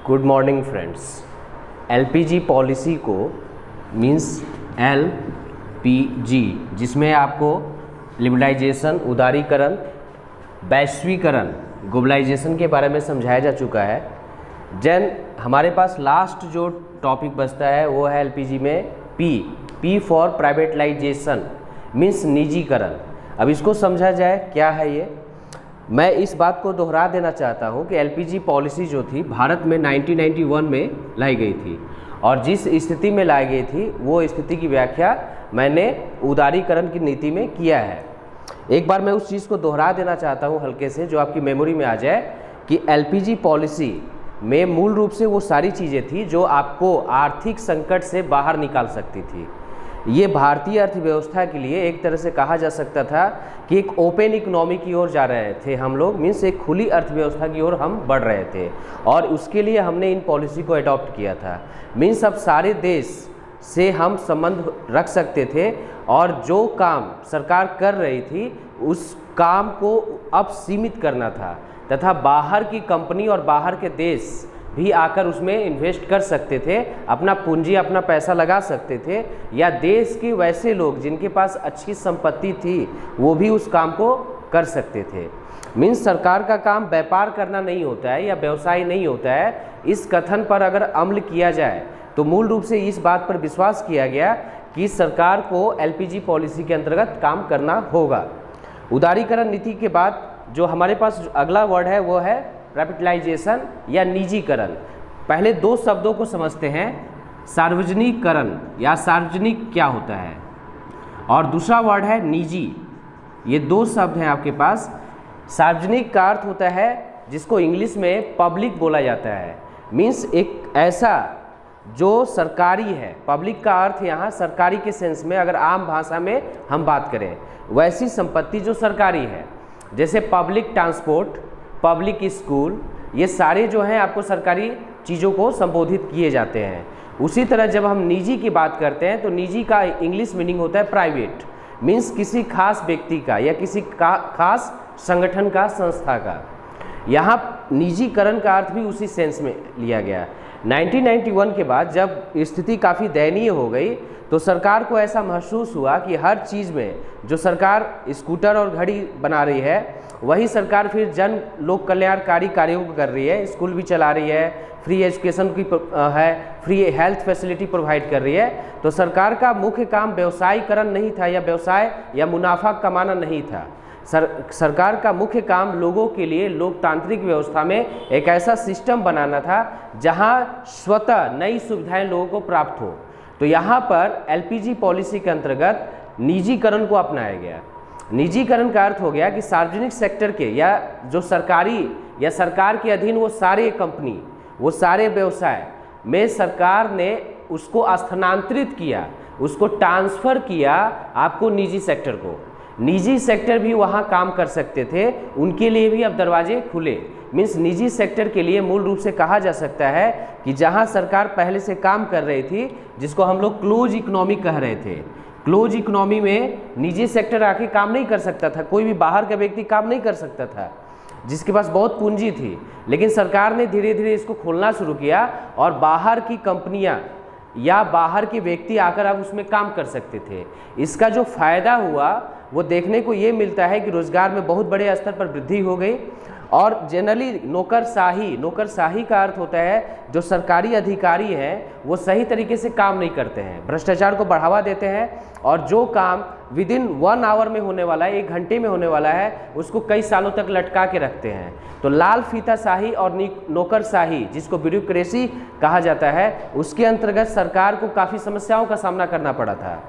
Good morning friends. LPG policy को means LPG, जिसमें आपको लिबरलाइजेशन, उदारीकरण, वैश्वीकरण, ग्लोबलाइजेशन के बारे में समझाया जा चुका है। जन हमारे पास लास्ट जो टॉपिक बचता है वो है एलपीजी में पी फॉर प्राइवेटाइजेशन मीन्स निजीकरण। अब इसको समझा जाए क्या है ये। मैं इस बात को दोहरा देना चाहता हूँ कि एलपीजी पॉलिसी जो थी भारत में 1991 में लाई गई थी, और जिस स्थिति में लाई गई थी वो स्थिति की व्याख्या मैंने उदारीकरण की नीति में किया है। एक बार मैं उस चीज़ को दोहरा देना चाहता हूँ हल्के से, जो आपकी मेमोरी में आ जाए कि एलपीजी पॉलिसी में मूल रूप से वो सारी चीज़ें थी जो आपको आर्थिक संकट से बाहर निकाल सकती थी। ये भारतीय अर्थव्यवस्था के लिए एक तरह से कहा जा सकता था कि एक ओपन इकोनॉमी की ओर जा रहे थे हम लोग, मीन्स एक खुली अर्थव्यवस्था की ओर हम बढ़ रहे थे, और उसके लिए हमने इन पॉलिसी को अडॉप्ट किया था। मीन्स अब सारे देश से हम संबंध रख सकते थे, और जो काम सरकार कर रही थी उस काम को अब सीमित करना था, तथा बाहर की कंपनी और बाहर के देश भी आकर उसमें इन्वेस्ट कर सकते थे, अपना पूंजी, अपना पैसा लगा सकते थे, या देश के वैसे लोग जिनके पास अच्छी संपत्ति थी वो भी उस काम को कर सकते थे। मीन्स सरकार का काम व्यापार करना नहीं होता है या व्यवसाय नहीं होता है। इस कथन पर अगर अमल किया जाए तो मूल रूप से इस बात पर विश्वास किया गया कि सरकार को एलपीजी पॉलिसी के अंतर्गत काम करना होगा। उदारीकरण नीति के बाद जो हमारे पास अगला वर्ड है वो है प्राइवेटाइजेशन या निजीकरण। पहले दो शब्दों को समझते हैं, सार्वजनिकरण या सार्वजनिक क्या होता है, और दूसरा वर्ड है निजी। ये दो शब्द हैं आपके पास। सार्वजनिक का अर्थ होता है जिसको इंग्लिश में पब्लिक बोला जाता है, मीन्स एक ऐसा जो सरकारी है। पब्लिक का अर्थ यहाँ सरकारी के सेंस में अगर आम भाषा में हम बात करें, वैसी संपत्ति जो सरकारी है, जैसे पब्लिक ट्रांसपोर्ट, पब्लिक स्कूल, ये सारे जो हैं आपको सरकारी चीज़ों को संबोधित किए जाते हैं। उसी तरह जब हम निजी की बात करते हैं तो निजी का इंग्लिश मीनिंग होता है प्राइवेट, मीन्स किसी खास व्यक्ति का या किसी खास संगठन का, संस्था का। यहाँ निजीकरण का अर्थ भी उसी सेंस में लिया गया। 1991 के बाद जब स्थिति काफ़ी दयनीय हो गई तो सरकार को ऐसा महसूस हुआ कि हर चीज़ में जो सरकार स्कूटर और घड़ी बना रही है वही सरकार फिर जन लोक कल्याणकारी कार्यों को कर रही है। स्कूल भी चला रही है, फ्री एजुकेशन की है, फ्री हेल्थ फैसिलिटी प्रोवाइड कर रही है। तो सरकार का मुख्य काम व्यवसायीकरण नहीं था या व्यवसाय या मुनाफा कमाना नहीं था। सरकार का मुख्य काम लोगों के लिए लोकतांत्रिक व्यवस्था में एक ऐसा सिस्टम बनाना था जहां स्वतः नई सुविधाएं लोगों को प्राप्त हो। तो यहाँ पर एलपीजी पॉलिसी के अंतर्गत निजीकरण को अपनाया गया। निजीकरण का अर्थ हो गया कि सार्वजनिक सेक्टर के या जो सरकारी या सरकार के अधीन वो सारे कंपनी, वो सारे व्यवसाय में सरकार ने उसको स्थानांतरित किया, उसको ट्रांसफ़र किया आपको निजी सेक्टर को। निजी सेक्टर भी वहाँ काम कर सकते थे, उनके लिए भी अब दरवाजे खुले। मीन्स निजी सेक्टर के लिए मूल रूप से कहा जा सकता है कि जहाँ सरकार पहले से काम कर रही थी, जिसको हम लोग क्लोज इकोनॉमी कह रहे थे, क्लोज इकोनॉमी में निजी सेक्टर आके काम नहीं कर सकता था, कोई भी बाहर का व्यक्ति काम नहीं कर सकता था जिसके पास बहुत पूंजी थी। लेकिन सरकार ने धीरे धीरे इसको खोलना शुरू किया, और बाहर की कंपनियां या बाहर के व्यक्ति आकर अब उसमें काम कर सकते थे। इसका जो फ़ायदा हुआ वो देखने को ये मिलता है कि रोज़गार में बहुत बड़े स्तर पर वृद्धि हो गई, और जनरली नौकरशाही का अर्थ होता है जो सरकारी अधिकारी हैं वो सही तरीके से काम नहीं करते हैं, भ्रष्टाचार को बढ़ावा देते हैं, और जो काम विदिन 1 आवर में होने वाला है, 1 घंटे में होने वाला है, उसको कई सालों तक लटका के रखते हैं। तो लाल फीताशाही और नौकरशाही, जिसको ब्यूरोक्रेसी कहा जाता है, उसके अंतर्गत सरकार को काफ़ी समस्याओं का सामना करना पड़ा था।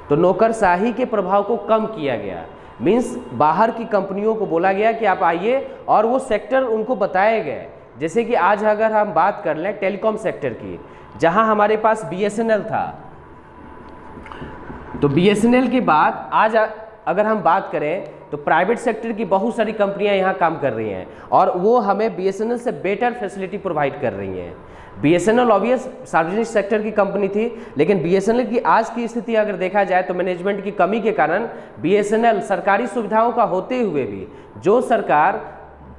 तो नौकरशाही के प्रभाव को कम किया गया। मीन्स बाहर की कंपनियों को बोला गया कि आप आइए, और वो सेक्टर उनको बताए गए। जैसे कि आज अगर हम बात कर लें टेलीकॉम सेक्टर की, जहां हमारे पास बीएसएनएल था, तो बीएसएनएल के बाद आज अगर हम बात करें तो प्राइवेट सेक्टर की बहुत सारी कंपनियां यहां काम कर रही हैं, और वो हमें बीएसएनएल से बेटर फैसिलिटी प्रोवाइड कर रही हैं। बीएसएनएल ऑब्वियस सार्वजनिक सेक्टर की कंपनी थी, लेकिन बीएसएनएल की आज की स्थिति अगर देखा जाए तो मैनेजमेंट की कमी के कारण बीएसएनएल सरकारी सुविधाओं का होते हुए भी जो सरकार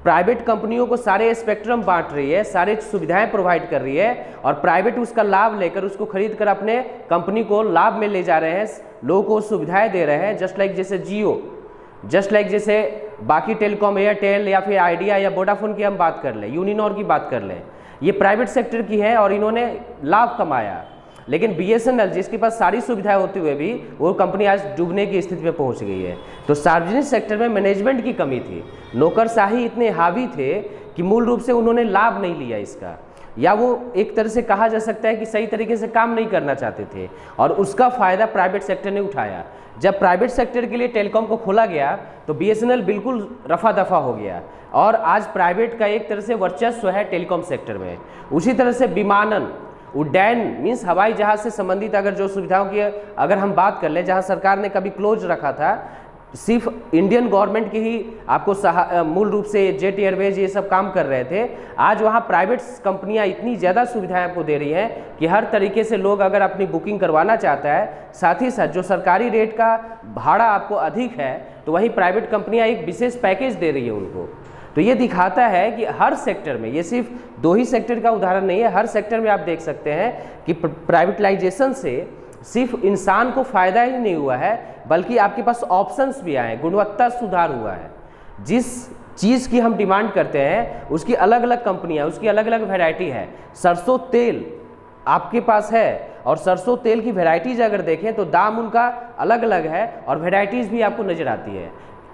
प्राइवेट कंपनियों को सारे स्पेक्ट्रम बांट रही है, सारे सुविधाएं प्रोवाइड कर रही है, और प्राइवेट उसका लाभ लेकर उसको खरीद कर अपने कंपनी को लाभ में ले जा रहे हैं, लोगों को सुविधाएं दे रहे हैं। जस्ट लाइक जैसे जियो, जस्ट लाइक जैसे बाकी टेलीकॉम, एयरटेल या फिर आइडिया या वोडाफोन की हम बात कर लें, यूनिनॉर की बात कर लें, ये प्राइवेट सेक्टर की है और इन्होंने लाभ कमाया। लेकिन BSNL जिसके पास सारी सुविधाएं होते हुए भी वो कंपनी आज डूबने की स्थिति में पहुंच गई है। तो सार्वजनिक सेक्टर में मैनेजमेंट की कमी थी, नौकरशाही इतने हावी थे कि मूल रूप से उन्होंने लाभ नहीं लिया इसका, या वो एक तरह से कहा जा सकता है कि सही तरीके से काम नहीं करना चाहते थे, और उसका फ़ायदा प्राइवेट सेक्टर ने उठाया। जब प्राइवेट सेक्टर के लिए टेलीकॉम को खोला गया तो BSNL बिल्कुल रफा दफा हो गया, और आज प्राइवेट का एक तरह से वर्चस्व है टेलीकॉम सेक्टर में। उसी तरह से विमानन, उड्डयन मीन्स हवाई जहाज़ से संबंधित अगर जो सुविधाओं की अगर हम बात कर लें, जहां सरकार ने कभी क्लोज रखा था, सिर्फ इंडियन गवर्नमेंट की ही आपको मूल रूप से जेट एयरवेज ये सब काम कर रहे थे, आज वहाँ प्राइवेट कंपनियाँ इतनी ज़्यादा सुविधाएं आपको दे रही हैं कि हर तरीके से लोग अगर अपनी बुकिंग करवाना चाहता है, साथ ही साथ जो सरकारी रेट का भाड़ा आपको अधिक है तो वहीं प्राइवेट कंपनियाँ एक विशेष पैकेज दे रही है उनको। तो ये दिखाता है कि हर सेक्टर में, ये सिर्फ दो ही सेक्टर का उदाहरण नहीं है, हर सेक्टर में आप देख सकते हैं कि प्राइवेटाइजेशन से सिर्फ इंसान को फायदा ही नहीं हुआ है, बल्कि आपके पास ऑप्शंस भी आए, गुणवत्ता सुधार हुआ है। जिस चीज़ की हम डिमांड करते हैं उसकी अलग अलग कंपनियां, उसकी अलग अलग वैरायटी है। सरसों तेल आपके पास है, और सरसों तेल की वैरायटीज अगर देखें तो दाम उनका अलग अलग है और वैरायटीज़ भी आपको नज़र आती है।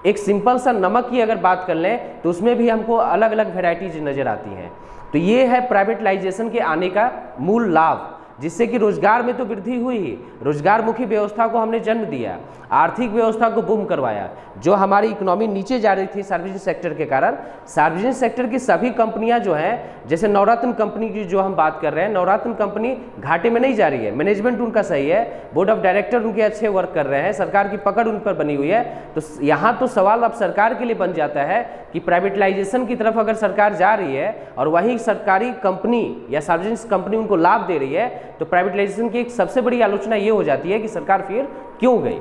एक सिंपल सा नमक की अगर बात कर लें तो उसमें भी हमको अलग अलग वैरायटीज नज़र आती हैं। तो ये है प्राइवेटाइजेशन के आने का मूल लाभ, जिससे कि रोजगार में तो वृद्धि हुई ही, रोजगारमुखी व्यवस्था को हमने जन्म दिया, आर्थिक व्यवस्था को बूम करवाया। जो हमारी इकोनॉमी नीचे जा रही थी सार्वजनिक सेक्टर के कारण, सार्वजनिक सेक्टर की सभी कंपनियां जो हैं, जैसे नवरत्न कंपनी की जो हम बात कर रहे हैं, नवरत्न कंपनी घाटे में नहीं जा रही है, मैनेजमेंट उनका सही है, बोर्ड ऑफ डायरेक्टर उनके अच्छे वर्क कर रहे हैं, सरकार की पकड़ उन पर बनी हुई है। तो यहाँ तो सवाल अब सरकार के लिए बन जाता है कि प्राइवेटाइजेशन की तरफ अगर सरकार जा रही है और वही सरकारी कंपनी या सार्वजनिक कंपनी उनको लाभ दे रही है, तो प्राइवेटाइजेशन की एक सबसे बड़ी आलोचना ये हो जाती है कि सरकार फिर क्यों गई।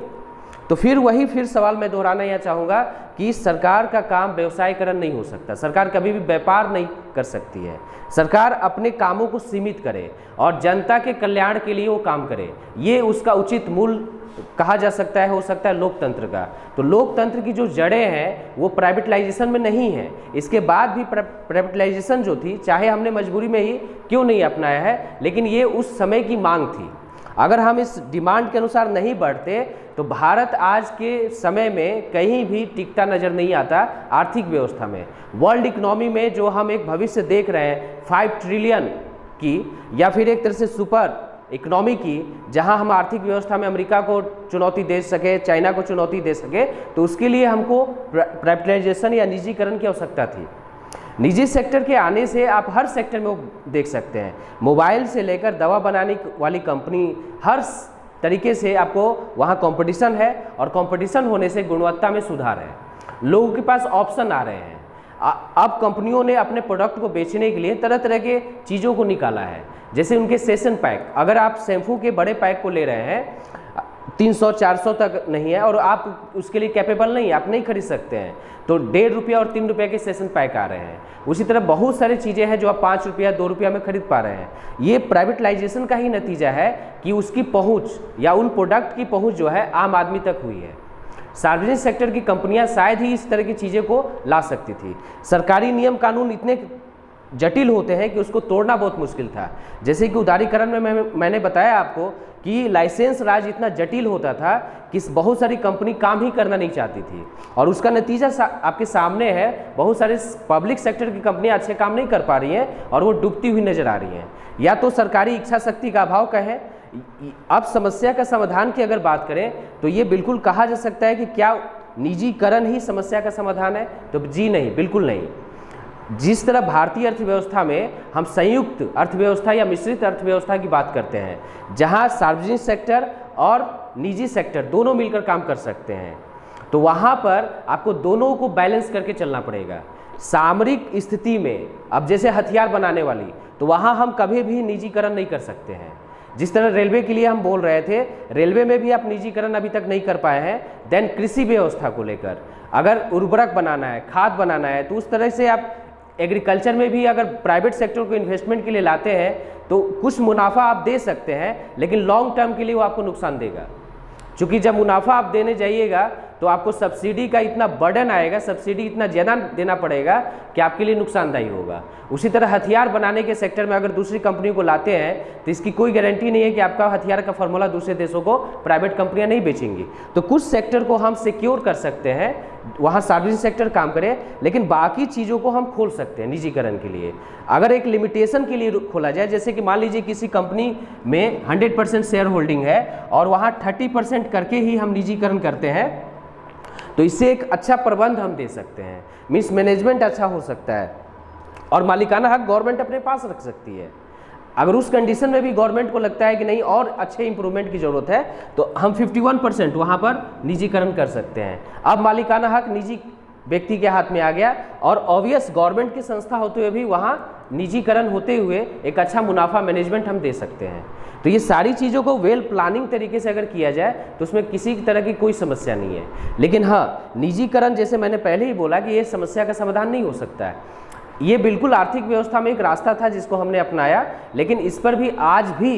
तो फिर सवाल मैं दोहराना यह चाहूँगा कि सरकार का काम व्यवसायीकरण नहीं हो सकता, सरकार कभी भी व्यापार नहीं कर सकती है। सरकार अपने कामों को सीमित करे और जनता के कल्याण के लिए वो काम करे, ये उसका उचित मूल कहा जा सकता है, हो सकता है लोकतंत्र का। तो लोकतंत्र की जो जड़ें हैं वो प्राइवेटाइजेशन में नहीं है। इसके बाद भी प्राइवेटाइजेशन जो थी, चाहे हमने मजबूरी में ही क्यों नहीं अपनाया है, लेकिन ये उस समय की मांग थी। अगर हम इस डिमांड के अनुसार नहीं बढ़ते तो भारत आज के समय में कहीं भी टिकता नज़र नहीं आता आर्थिक व्यवस्था में। वर्ल्ड इकोनॉमी में जो हम एक भविष्य देख रहे हैं 5 ट्रिलियन की, या फिर एक तरह से सुपर इकोनॉमी की, जहां हम आर्थिक व्यवस्था में अमेरिका को चुनौती दे सके, चाइना को चुनौती दे सके, तो उसके लिए हमको प्राइवेटाइजेशन या निजीकरण की आवश्यकता थी। निजी सेक्टर के आने से आप हर सेक्टर में देख सकते हैं, मोबाइल से लेकर दवा बनाने वाली कंपनी, हर तरीके से आपको वहाँ कंपटीशन है, और कंपटीशन होने से गुणवत्ता में सुधार है, लोगों के पास ऑप्शन आ रहे हैं। अब कंपनियों ने अपने प्रोडक्ट को बेचने के लिए तरह तरह के चीज़ों को निकाला है, जैसे उनके सेशन पैक। अगर आप शैम्पू के बड़े पैक को ले रहे हैं, 300-400 तक नहीं है और आप उसके लिए कैपेबल नहीं, आप नहीं खरीद सकते हैं, तो 1.5 रुपया और 3 रुपये के सेशन पैक आ रहे हैं। उसी तरह बहुत सारी चीज़ें हैं जो आप 5 रुपया 2 रुपया में खरीद पा रहे हैं। ये प्राइवेटाइजेशन का ही नतीजा है कि उसकी पहुंच या उन प्रोडक्ट की पहुंच जो है आम आदमी तक हुई है। सार्वजनिक सेक्टर की कंपनियां शायद ही इस तरह की चीज़ें को ला सकती थी। सरकारी नियम कानून इतने जटिल होते हैं कि उसको तोड़ना बहुत मुश्किल था। जैसे कि उदारीकरण में मैंने बताया आपको कि लाइसेंस राज इतना जटिल होता था कि बहुत सारी कंपनी काम ही करना नहीं चाहती थी, और उसका नतीजा आपके सामने है। बहुत सारे पब्लिक सेक्टर की कंपनियां अच्छे काम नहीं कर पा रही हैं और वो डूबती हुई नजर आ रही हैं, या तो सरकारी इच्छा शक्ति का अभाव कहें। अब समस्या का समाधान की अगर बात करें तो ये बिल्कुल कहा जा सकता है कि क्या निजीकरण ही समस्या का समाधान है? तो जी नहीं, बिल्कुल नहीं। जिस तरह भारतीय अर्थव्यवस्था में हम संयुक्त अर्थव्यवस्था या मिश्रित अर्थव्यवस्था की बात करते हैं, जहां सार्वजनिक सेक्टर और निजी सेक्टर दोनों मिलकर काम कर सकते हैं, तो वहां पर आपको दोनों को बैलेंस करके चलना पड़ेगा। सामरिक स्थिति में अब जैसे हथियार बनाने वाली, तो वहां हम कभी भी निजीकरण नहीं कर सकते हैं। जिस तरह रेलवे के लिए हम बोल रहे थे, रेलवे में भी आप निजीकरण अभी तक नहीं कर पाए हैं। देन कृषि व्यवस्था को लेकर अगर उर्वरक बनाना है, खाद बनाना है, तो उस तरह से आप एग्रीकल्चर में भी अगर प्राइवेट सेक्टर को इन्वेस्टमेंट के लिए लाते हैं तो कुछ मुनाफा आप दे सकते हैं, लेकिन लॉन्ग टर्म के लिए वो आपको नुकसान देगा। क्योंकि जब मुनाफा आप देने जाइएगा तो आपको सब्सिडी का इतना बर्डन आएगा, सब्सिडी इतना ज़्यादा देना पड़ेगा कि आपके लिए नुकसानदायी होगा। उसी तरह हथियार बनाने के सेक्टर में अगर दूसरी कंपनियों को लाते हैं तो इसकी कोई गारंटी नहीं है कि आपका हथियार का फॉर्मूला दूसरे देशों को प्राइवेट कंपनियां नहीं बेचेंगी। तो कुछ सेक्टर को हम सिक्योर कर सकते हैं, वहाँ सार्वजनिक सेक्टर काम करे, लेकिन बाकी चीज़ों को हम खोल सकते हैं निजीकरण के लिए। अगर एक लिमिटेशन के लिए खोला जाए, जैसे कि मान लीजिए किसी कंपनी में 100% शेयर होल्डिंग है और वहाँ 30% करके ही हम निजीकरण करते हैं, तो इससे एक अच्छा प्रबंध हम दे सकते हैं, मीन्स मैनेजमेंट अच्छा हो सकता है और मालिकाना हक गवर्नमेंट अपने पास रख सकती है। अगर उस कंडीशन में भी गवर्नमेंट को लगता है कि नहीं और अच्छे इंप्रूवमेंट की ज़रूरत है, तो हम 51% वहाँ पर निजीकरण कर सकते हैं। अब मालिकाना हक निजी व्यक्ति के हाथ में आ गया और ऑब्वियस गवर्नमेंट की संस्था होते हुए भी वहाँ निजीकरण होते हुए एक अच्छा मुनाफा मैनेजमेंट हम दे सकते हैं। तो ये सारी चीज़ों को वेल प्लानिंग तरीके से अगर किया जाए तो उसमें किसी तरह की कोई समस्या नहीं है। लेकिन हाँ, निजीकरण जैसे मैंने पहले ही बोला कि ये समस्या का समाधान नहीं हो सकता है। ये बिल्कुल आर्थिक व्यवस्था में एक रास्ता था जिसको हमने अपनाया, लेकिन इस पर भी आज भी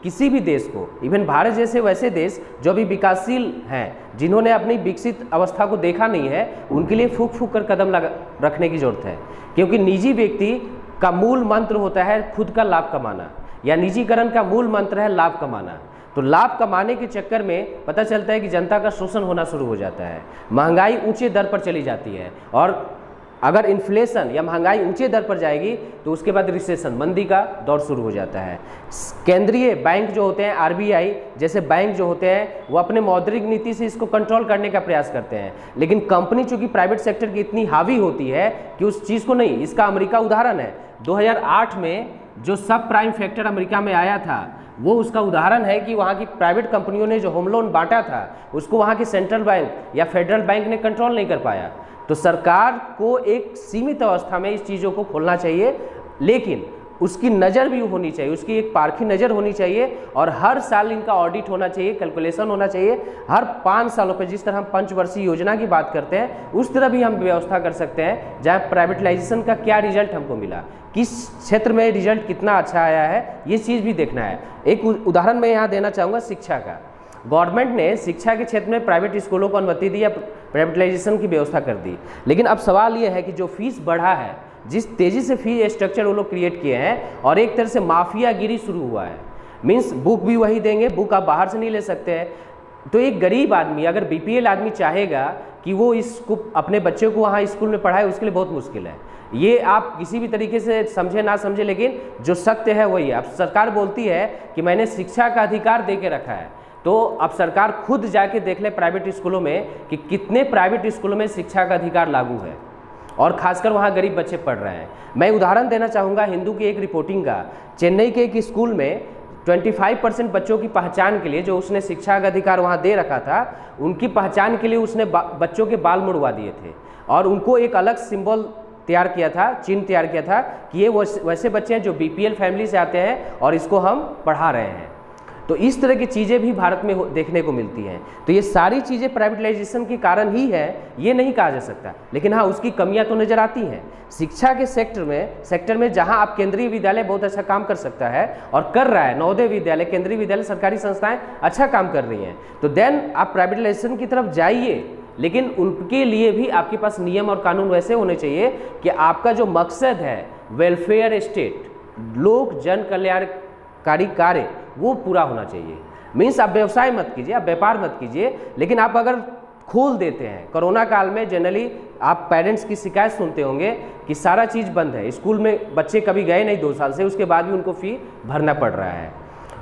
किसी भी देश को, इवन भारत जैसे वैसे देश जो अभी विकासशील हैं, जिन्होंने अपनी विकसित अवस्था को देखा नहीं है, उनके लिए फूक फूक कर कदम रखने की जरूरत है। क्योंकि निजी व्यक्ति का मूल मंत्र होता है खुद का लाभ कमाना, या निजीकरण का मूल मंत्र है लाभ कमाना। तो लाभ कमाने के चक्कर में पता चलता है कि जनता का शोषण होना शुरू हो जाता है, महंगाई ऊंचे दर पर चली जाती है, और अगर इन्फ्लेशन या महंगाई ऊंचे दर पर जाएगी तो उसके बाद रिसेशन, मंदी का दौर शुरू हो जाता है। केंद्रीय बैंक जो होते हैं, आरबीआई जैसे बैंक जो होते हैं, वो अपने मौद्रिक नीति से इसको कंट्रोल करने का प्रयास करते हैं, लेकिन कंपनी चूंकि प्राइवेट सेक्टर की इतनी हावी होती है कि उस चीज़ को नहीं। इसका अमेरिका उदाहरण है, 2008 में जो सब प्राइम फैक्टर अमेरिका में आया था, वो उसका उदाहरण है कि वहाँ की प्राइवेट कंपनियों ने जो होम लोन बांटा था उसको वहाँ की सेंट्रल बैंक या फेडरल बैंक ने कंट्रोल नहीं कर पाया। तो सरकार को एक सीमित अवस्था में इस चीज़ों को खोलना चाहिए, लेकिन उसकी नज़र भी होनी चाहिए, उसकी एक पारखी नज़र होनी चाहिए, और हर साल इनका ऑडिट होना चाहिए, कैलकुलेशन होना चाहिए। हर 5 सालों पर, जिस तरह हम पंचवर्षीय योजना की बात करते हैं, उस तरह भी हम व्यवस्था कर सकते हैं, जहाँ प्राइवेटाइजेशन का क्या रिजल्ट हमको मिला, किस क्षेत्र में रिजल्ट कितना अच्छा आया है, ये चीज़ भी देखना है। एक उदाहरण मैं यहाँ देना चाहूँगा शिक्षा का। गवर्नमेंट ने शिक्षा के क्षेत्र में प्राइवेट स्कूलों को अनुमति दी या प्राइवेटाइजेशन की व्यवस्था कर दी, लेकिन अब सवाल ये है कि जो फीस बढ़ा है, जिस तेज़ी से फीस स्ट्रक्चर वो लोग क्रिएट किए हैं, और एक तरह से माफियागिरी शुरू हुआ है, मीन्स बुक भी वही देंगे, बुक आप बाहर से नहीं ले सकते हैं। तो एक गरीब आदमी, अगर बीपीएल आदमी चाहेगा कि वो इसको अपने बच्चे को वहाँ स्कूल में पढ़ाए, उसके लिए बहुत मुश्किल है। ये आप किसी भी तरीके से समझे ना समझे, लेकिन जो सत्य है वही है। अब सरकार बोलती है कि मैंने शिक्षा का अधिकार दे के रखा है, तो अब सरकार खुद जाके देख ले प्राइवेट स्कूलों में कि कितने प्राइवेट स्कूलों में शिक्षा का अधिकार लागू है, और खासकर वहाँ गरीब बच्चे पढ़ रहे हैं। मैं उदाहरण देना चाहूँगा हिंदू की एक रिपोर्टिंग का। चेन्नई के एक स्कूल में 25% बच्चों की पहचान के लिए, जो उसने शिक्षा का अधिकार वहाँ दे रखा था, उनकी पहचान के लिए उसने बच्चों के बाल मुड़वा दिए थे, और उनको एक अलग सिंबल तैयार किया था, चिन्ह तैयार किया था कि ये वैसे बच्चे हैं जो बीपीएल फैमिली से आते हैं और इसको हम पढ़ा रहे हैं। तो इस तरह की चीज़ें भी भारत में देखने को मिलती हैं। तो ये सारी चीज़ें प्राइवेटाइजेशन के कारण ही है, ये नहीं कहा जा सकता, लेकिन हाँ, उसकी कमियां तो नज़र आती हैं। शिक्षा के सेक्टर में जहां आप केंद्रीय विद्यालय बहुत अच्छा काम कर सकता है और कर रहा है, नवोदय विद्यालय, केंद्रीय विद्यालय, सरकारी संस्थाएं अच्छा काम कर रही हैं, तो देन आप प्राइवेटाइजेशन की तरफ जाइए, लेकिन उनके लिए भी आपके पास नियम और कानून वैसे होने चाहिए कि आपका जो मकसद है वेलफेयर स्टेट, लोक जन कल्याणकारी कार्य, वो पूरा होना चाहिए। मीन्स आप व्यवसाय मत कीजिए, आप व्यापार मत कीजिए, लेकिन आप अगर खोल देते हैं, कोरोना काल में जनरली आप पेरेंट्स की शिकायत सुनते होंगे कि सारा चीज़ बंद है, स्कूल में बच्चे कभी गए नहीं 2 साल से, उसके बाद भी उनको फी भरना पड़ रहा है,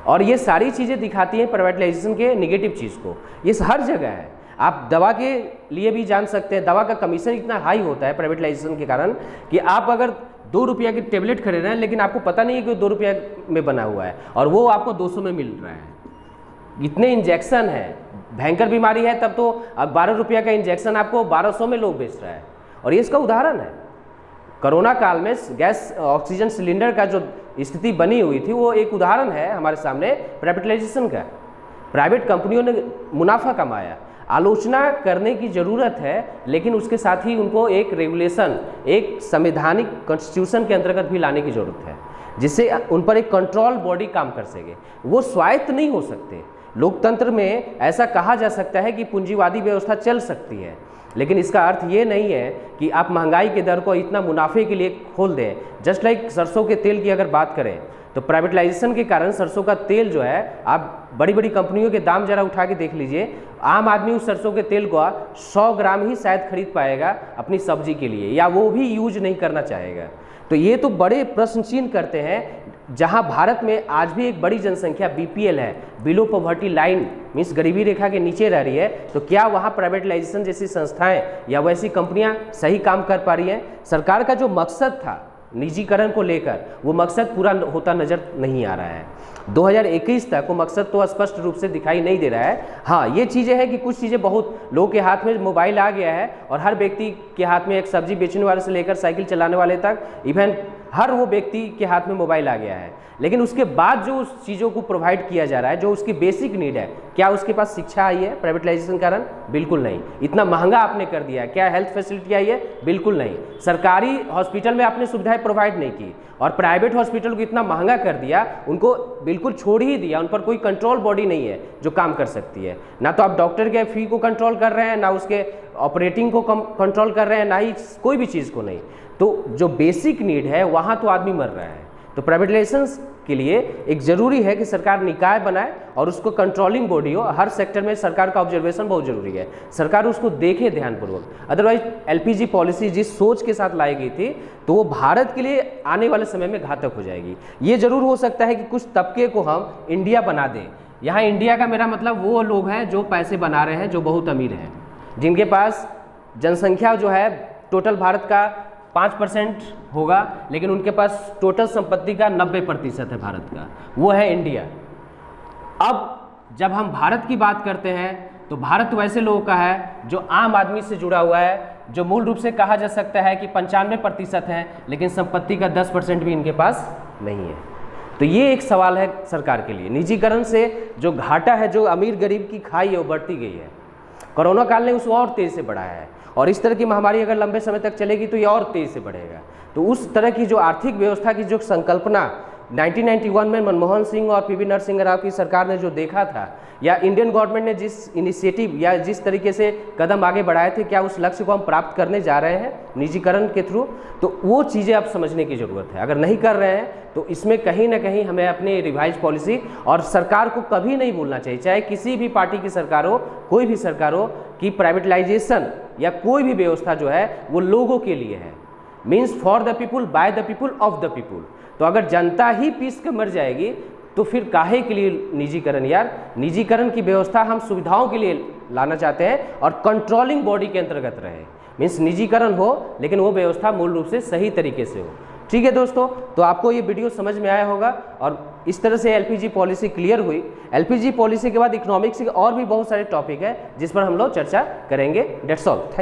और ये सारी चीज़ें दिखाती हैं प्राइवेटाइजेशन के निगेटिव चीज़ को। ये हर जगह है। आप दवा के लिए भी जान सकते हैं, दवा का कमीशन इतना हाई होता है प्राइवेटाइजेशन के कारण कि आप अगर 2 रुपया की टेबलेट खरीद रहे हैं, लेकिन आपको पता नहीं है कि 2 रुपया में बना हुआ है, और वो आपको 200 में मिल रहा है। इतने इंजेक्शन है, भयंकर बीमारी है, तब तो अब 12 रुपया का इंजेक्शन आपको 1200 में लोग बेच रहा है, और ये इसका उदाहरण है। कोरोना काल में गैस ऑक्सीजन सिलेंडर का जो स्थिति बनी हुई थी वो एक उदाहरण है हमारे सामने प्राइवेटाइजेशन का। प्राइवेट कंपनियों ने मुनाफा कमाया। आलोचना करने की ज़रूरत है, लेकिन उसके साथ ही उनको एक रेगुलेशन, एक संवैधानिक कॉन्स्टिट्यूशन के अंतर्गत भी लाने की ज़रूरत है, जिससे उन पर एक कंट्रोल बॉडी काम कर सके। वो स्वायत्त नहीं हो सकते। लोकतंत्र में ऐसा कहा जा सकता है कि पूंजीवादी व्यवस्था चल सकती है, लेकिन इसका अर्थ ये नहीं है कि आप महंगाई के दर को इतना मुनाफे के लिए खोल दें। जस्ट लाइक सरसों के तेल की अगर बात करें तो प्राइवेटाइजेशन के कारण सरसों का तेल जो है, आप बड़ी बड़ी कंपनियों के दाम जरा उठा के देख लीजिए, आम आदमी उस सरसों के तेल को 100 ग्राम ही शायद खरीद पाएगा अपनी सब्जी के लिए, या वो भी यूज नहीं करना चाहेगा। तो ये तो बड़े प्रश्न चिन्ह करते हैं। जहां भारत में आज भी एक बड़ी जनसंख्या बीपीएल है, बिलो पॉवर्टी लाइन मीन्स गरीबी रेखा के नीचे रह रही है, तो क्या वहां प्राइवेटाइजेशन जैसी संस्थाएं या वैसी कंपनियां सही काम कर पा रही हैं? सरकार का जो मकसद था निजीकरण को लेकर, वो मकसद पूरा होता नजर नहीं आ रहा है। 2021 तक वो मकसद तो स्पष्ट रूप से दिखाई नहीं दे रहा है। हाँ, ये चीज़ें हैं कि कुछ चीज़ें, बहुत लोगों के हाथ में मोबाइल आ गया है और हर व्यक्ति के हाथ में, एक सब्जी बेचने वाले से लेकर साइकिल चलाने वाले तक, इवन हर वो व्यक्ति के हाथ में मोबाइल आ गया है। लेकिन उसके बाद जो उस चीज़ों को प्रोवाइड किया जा रहा है, जो उसकी बेसिक नीड है, क्या उसके पास शिक्षा आई है प्राइवेटाइजेशन के कारण? बिल्कुल नहीं। इतना महंगा आपने कर दिया है। क्या हेल्थ फैसिलिटी आई है? बिल्कुल नहीं। सरकारी हॉस्पिटल में आपने सुविधाएं प्रोवाइड नहीं की और प्राइवेट हॉस्पिटल को इतना महंगा कर दिया, उनको बिल्कुल छोड़ ही दिया। उन पर कोई कंट्रोल बॉडी नहीं है जो काम कर सकती है। ना तो आप डॉक्टर के फी को कंट्रोल कर रहे हैं, ना उसके ऑपरेटिंग को कंट्रोल कर रहे हैं, ना ही कोई भी चीज़ को नहीं। तो जो बेसिक नीड है वहाँ तो आदमी मर रहा है। तो प्राइवेटाइजेशन के लिए एक ज़रूरी है कि सरकार निकाय बनाए और उसको कंट्रोलिंग बॉडी हो। हर सेक्टर में सरकार का ऑब्जर्वेशन बहुत ज़रूरी है, सरकार उसको देखे ध्यानपूर्वक। अदरवाइज एलपीजी पॉलिसी जिस सोच के साथ लाई गई थी, तो वो भारत के लिए आने वाले समय में घातक हो जाएगी। ये जरूर हो सकता है कि कुछ तबके को हम इंडिया बना दें। यहाँ इंडिया का मेरा मतलब वो लोग हैं जो पैसे बना रहे हैं, जो बहुत अमीर हैं, जिनके पास जनसंख्या जो है टोटल भारत का 5% होगा, लेकिन उनके पास टोटल संपत्ति का 90% है भारत का, वो है इंडिया। अब जब हम भारत की बात करते हैं तो भारत वैसे लोगों का है जो आम आदमी से जुड़ा हुआ है, जो मूल रूप से कहा जा सकता है कि 95% है, लेकिन संपत्ति का 10% भी इनके पास नहीं है। तो ये एक सवाल है सरकार के लिए। निजीकरण से जो घाटा है, जो अमीर गरीब की खाई है, वो बढ़ती गई है। कोरोना काल ने उसको और तेज से बढ़ाया है, और इस तरह की महामारी अगर लंबे समय तक चलेगी तो ये और तेज से बढ़ेगा। तो उस तरह की जो आर्थिक व्यवस्था की जो संकल्पना 1991 में मनमोहन सिंह और पीवी नरसिंह राव की सरकार ने जो देखा था, या इंडियन गवर्नमेंट ने जिस इनिशिएटिव या जिस तरीके से कदम आगे बढ़ाए थे, क्या उस लक्ष्य को हम प्राप्त करने जा रहे हैं निजीकरण के थ्रू? तो वो चीज़ें अब समझने की ज़रूरत है। अगर नहीं कर रहे हैं तो इसमें कहीं ना कहीं हमें अपनी रिवाइज पॉलिसी, और सरकार को कभी नहीं भूलना चाहिए, चाहे किसी भी पार्टी की सरकार हो, कोई भी सरकार हो, कि प्राइवेटाइजेशन या कोई भी व्यवस्था जो है वो लोगों के लिए है, means for the people, by the people, of the people. तो अगर जनता ही पीस के मर जाएगी तो फिर काहे के लिए निजीकरण? यार, निजीकरण की व्यवस्था हम सुविधाओं के लिए लाना चाहते हैं और कंट्रोलिंग बॉडी के अंतर्गत रहे। मीन्स निजीकरण हो, लेकिन वो व्यवस्था मूल रूप से सही तरीके से हो। ठीक है दोस्तों, तो आपको ये वीडियो समझ में आया होगा, और इस तरह से एलपीजी पॉलिसी क्लियर हुई। एलपीजी पॉलिसी के बाद इकोनॉमिक्स के और भी बहुत सारे टॉपिक है जिस पर हम लोग चर्चा करेंगे। That's all, thank you.